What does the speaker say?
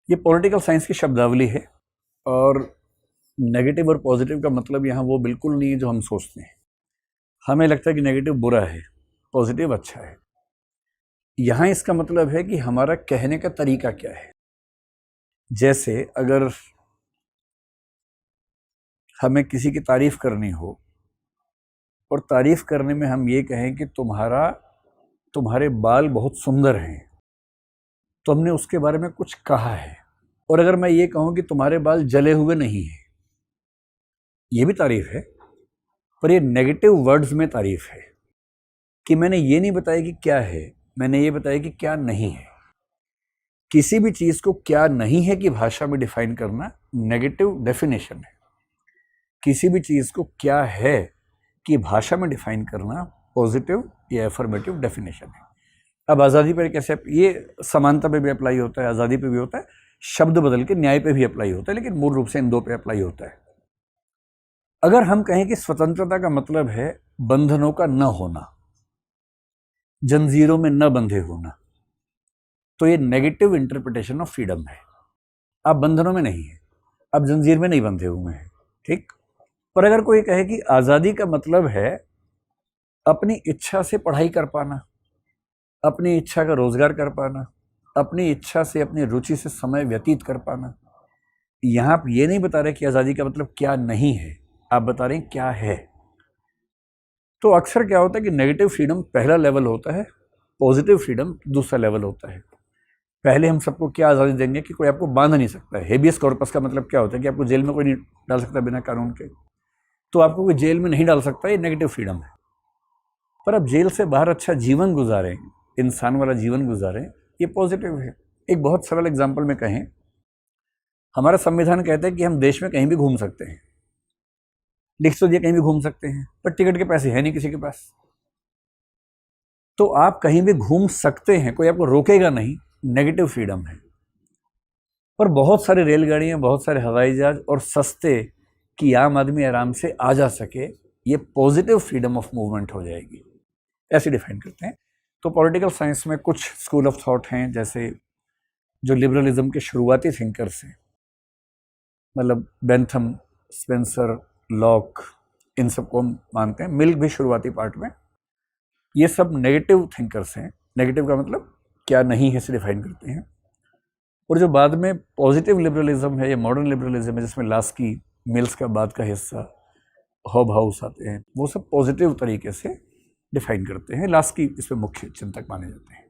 ये political science की शब्दावली है और नेगेटिव और पॉजिटिव का मतलब यहाँ वो बिल्कुल नहीं है जो हम सोचते हैं। हमें लगता है कि नेगेटिव बुरा है, पॉजिटिव अच्छा है। यहाँ इसका मतलब है कि हमारा कहने का तरीका क्या है। जैसे अगर हमें किसी की तारीफ करनी हो और तारीफ करने में हम ये कहें कि तुम्हारे बाल बहुत सुंदर हैं, तो हमने उसके बारे में कुछ कहा है। और अगर मैं ये कहूं कि तुम्हारे बाल जले हुए नहीं हैं, ये भी तारीफ है, पर ये नेगेटिव वर्ड्स में तारीफ है कि मैंने ये नहीं बताया कि क्या है, मैंने ये बताया कि क्या नहीं है। किसी भी चीज को क्या नहीं है कि भाषा में डिफाइन करना नेगेटिव डेफिनेशन है। किसी भी चीज को क्या है कि भाषा में डिफाइन करना पॉजिटिव या एफर्मेटिव डेफिनेशन है। अब आज़ादी पर कैसे, ये समानता पे भी अप्लाई होता है, आज़ादी पे भी होता है, शब्द बदल के न्याय पे भी अप्लाई होता है, लेकिन मूल रूप से इन दो पे अप्लाई होता है। अगर हम कहें कि स्वतंत्रता का मतलब है बंधनों का न होना, जंजीरों में न बंधे होना, तो ये नेगेटिव इंटरप्रिटेशन ऑफ फ्रीडम है। आप बंधनों में नहीं है, आप जंजीर में नहीं बंधे हुए हैं, ठीक। पर अगर कोई कहे कि आज़ादी का मतलब है अपनी इच्छा से पढ़ाई कर पाना, अपनी इच्छा का रोजगार कर पाना, अपनी इच्छा से अपनी रुचि से समय व्यतीत कर पाना, यहाँ आप ये नहीं बता रहे कि आज़ादी का मतलब क्या नहीं है, आप बता रहे हैं क्या है। तो अक्सर क्या होता है कि नेगेटिव फ्रीडम पहला लेवल होता है, पॉजिटिव फ्रीडम दूसरा लेवल होता है। पहले हम सबको क्या आज़ादी देंगे कि कोई आपको बांध नहीं सकता है। हेबियस कॉर्पस का मतलब क्या होता है कि आपको जेल में कोई नहीं डाल सकता बिना कानून के, तो आपको कोई जेल में नहीं डाल सकता, ये नेगेटिव फ्रीडम है। पर अब जेल से बाहर अच्छा जीवन गुजारें, इंसान वाला जीवन गुजारें, ये पॉजिटिव है। एक बहुत सरल एग्जाम्पल में कहें, हमारा संविधान कहता है कि हम देश में कहीं भी घूम सकते हैं, लिख तो दिया कहीं भी घूम सकते हैं, पर टिकट के पैसे है नहीं किसी के पास। तो आप कहीं भी घूम सकते हैं, कोई आपको रोकेगा नहीं, नेगेटिव फ्रीडम है। पर बहुत सारी रेलगाड़ियां, बहुत सारे हवाई जहाज और सस्ते कि आम आदमी आराम से आ जा सके, ये पॉजिटिव फ्रीडम ऑफ मूवमेंट हो जाएगी, ऐसे डिफाइन करते हैं। तो पॉलिटिकल साइंस में कुछ स्कूल ऑफ थॉट हैं, जैसे जो लिबरलिज्म के शुरुआती थिंकर्स हैं, मतलब बेंथम, स्पेंसर, लॉक, इन सबको हम मानते हैं। मिल्क भी शुरुआती पार्ट में। ये सब नेगेटिव थिंकर्स हैं। नेगेटिव का मतलब क्या नहीं है से डिफाइन करते हैं। और जो बाद में पॉजिटिव लिबरलिज्म है या मॉडर्न लिबरलिज्म है, जिसमें लास्की, मिल्स का बाद का हिस्सा, हॉबहाउस आते हैं, वो सब पॉजिटिव तरीके से डिफाइन करते हैं। लास्की इसमें मुख्य चिंतक माने जाते हैं।